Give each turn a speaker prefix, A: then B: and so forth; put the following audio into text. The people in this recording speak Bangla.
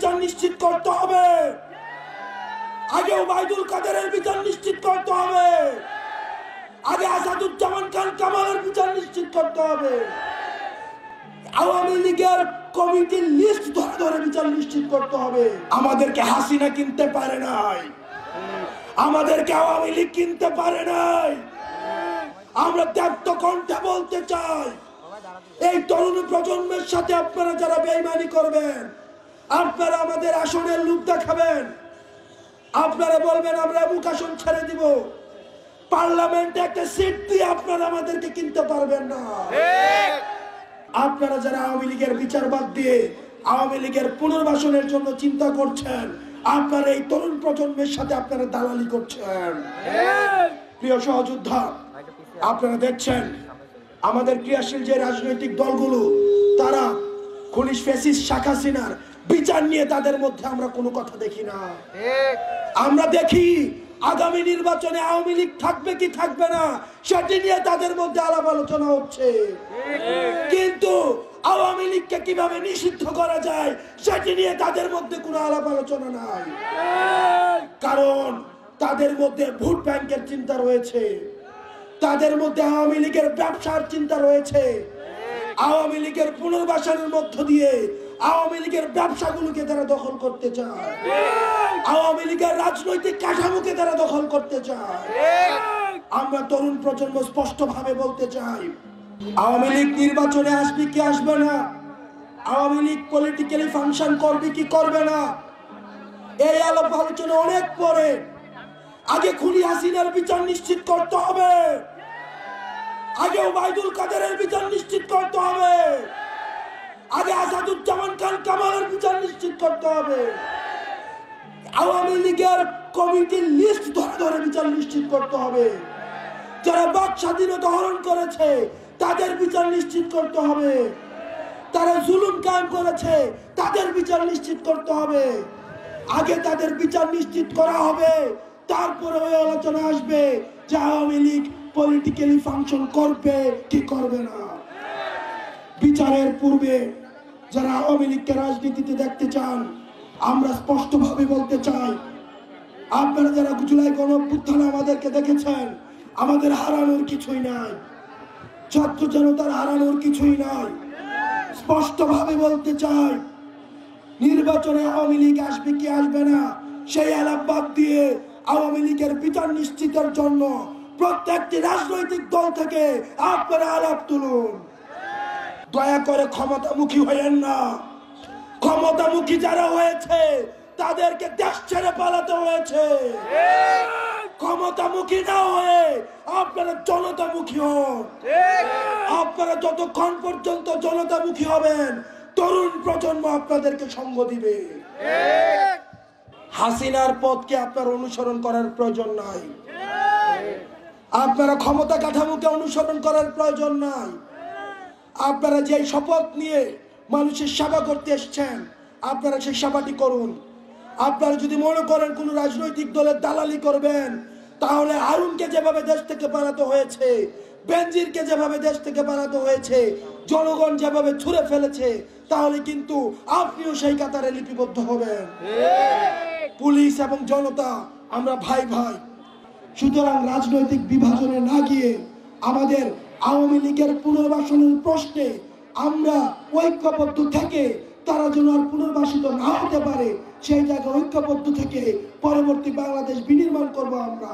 A: বিচার নিশ্চিত করতে হবে। আগে ওবায়দুল কাদেরের বিচার নিশ্চিত করতে হবে। আগে আসাদুজ্জামান খান কামালের বিচার নিশ্চিত করতে হবে। আওয়ামী লীগের কমিটির লিস্ট ধরে ধরে বিচার নিশ্চিত করতে হবে। আমাদেরকে হাসিনা কিনতে পারে নাই, আমাদেরকে আওয়ামী লীগ কিনতে পারে নাই। আমরা ত্যাক্ত কণ্ঠে বলতে চাই, এই তরুণ প্রজন্মের সাথে আপনারা যারা বেঈমানি করবেন, আপনারা আমাদের আসনের লোক দেখাবেন, আপনারা বলবেন আমরা মুখ আসন ছেড়ে দিব, পার্লামেন্টে একটা সিট দিয়ে আপনারা আমাদেরকে কিনতে পারবেন না। আপনারা যারা আওয়ামী লীগের বিচার বাদ দিয়ে আওয়ামী লীগের পুনর্বাসনের জন্য চিন্তা করছেন, আপনারা এই তরুণ প্রজন্মের সাথে আপনারা দালালি করছেন। প্রিয় সহযোদ্ধা, আপনারা দেখছেন আমাদের ক্রিয়াশীল যে রাজনৈতিক দলগুলো, তারা খুনি ফ্যাসিস্ট শেখ হাসিনার বিচার নিয়ে তাদের মধ্যে আমরা কোনো কথা দেখি না। আমরা দেখি আগামী নির্বাচনে আওয়ামী লীগ থাকবে কি থাকবে না সেটি নিয়ে তাদের মধ্যে আলাপ আলোচনা হচ্ছে, কিন্তু আওয়ামী লীগকে কিভাবে নিষিদ্ধ করা যায় সেটি নিয়ে তাদের মধ্যে কোনো আলাপ আলোচনা নাই। কারণ তাদের মধ্যে ভোট ব্যাংকের চিন্তা রয়েছে, তাদের মধ্যে আওয়ামী লীগের ব্যবসার চিন্তা রয়েছে। আওয়ামী লীগের পুনর্বাসনের মধ্য দিয়ে আওয়ামী লীগের ব্যবসাগুলোকে তারা দখল করতে চায়, আওয়ামী লীগের রাজনৈতিক কাঠামোকে তারা দখল করতে চায়। আমরা তরুণ প্রজন্ম স্পষ্ট ভাবে বলতে চাই, আওয়ামী লীগ নির্বাচনে আসবে কি আসবে না, আওয়ামী লীগ পলিটিক্যালি ফাংশন করবে কি করবে না, এই আলাপ আলোচনা অনেক পরে। আগে খুনি হাসিনার বিচার নিশ্চিত করতে হবে, আগে ওবায়দুল কাদেরের বিচার নিশ্চিত করতে হবে, আগে আসাদুজ্জামান খান কামালের বিচার নিশ্চিত করতে হবে। আওয়ামী লীগের কমিটির লিস্ট ধরে ধরে বিচার নিশ্চিত করতে হবে। যারা বাক স্বাধীনতা হরণ করেছে তাদের বিচার নিশ্চিত করতে হবে। তারা জুলুম কায়েম করেছে তাদের বিচার নিশ্চিত করতে হবে। আগে তাদের বিচার নিশ্চিত করা হবে, তারপরে ওই আলোচনা আসবে যে আওয়ামী লীগ পলিটিক্যালি ফাংশন করবে কি করবে না। বিচারের পূর্বে যারা আওয়ামী লীগকে রাজনীতিতে দেখতে চান, আমরা স্পষ্টভাবে বলতে চাই, আপনারা যারা জুলাই গণঅভ্যুত্থানে আমাদেরকে দেখেছেন, আমাদের হারানোর কিছুই নাই, ছাত্র জনতার হারানোর কিছুই নাই। স্পষ্টভাবে বলতে চাই, নির্বাচনে আওয়ামী লীগ আসবে কি আসবে না সেই আলাপ বাদ দিয়ে আওয়ামী লীগের বিচার নিশ্চিতের জন্য প্রত্যেকটি রাজনৈতিক দল থেকে আপনারা আলাপ তুলুন। দয়া করে ক্ষমতামুখী হয়েন না। ক্ষমতামুখী যারা হয়েছে তাদেরকে দেশ ছেড়ে পালাতে হয়েছে। ক্ষমতামুখী না হয়ে আপনারা জনতামুখী হন। আপনারা যতক্ষণ পর্যন্ত জনতামুখী হবেন, তরুণ প্রজন্ম আপনাদেরকে সঙ্গ দিবে। হাসিনার পথকে আপনার অনুসরণ করার প্রয়োজন নাই, আপনারা ক্ষমতা কাঠামোকে অনুসরণ করার প্রয়োজন নাই। আপনারা যে শপথ নিয়ে মানুষের সেবা করতে এসেছেন, আপনারা সেই সেবাটি করুন। আপনারা যদি মনে করেন কোন রাজনৈতিক দলের দালালি করবেন, তাহলে হারুনকে যেভাবে দেশ থেকে পালাতে হয়েছে, বেনজিরকে যেভাবে দেশ থেকে পালাতে হয়েছে, জনগণ যেভাবে ছুঁড়ে ফেলেছে, তাহলে কিন্তু আপনিও সেই কাতারে লিপিবদ্ধ হবেন। পুলিশ এবং জনতা আমরা ভাই ভাই, সুতরাং রাজনৈতিক বিভাজনে না গিয়ে আমাদের আওয়ামী লীগের পুনর্বাসনের প্রশ্নে আমরা ঐক্যবদ্ধ থেকে তারা যেন আর পুনর্বাসিত না হতে পারে সেই জায়গায় ঐক্যবদ্ধ থেকে পরবর্তী বাংলাদেশ বিনির্মাণ করবো আমরা।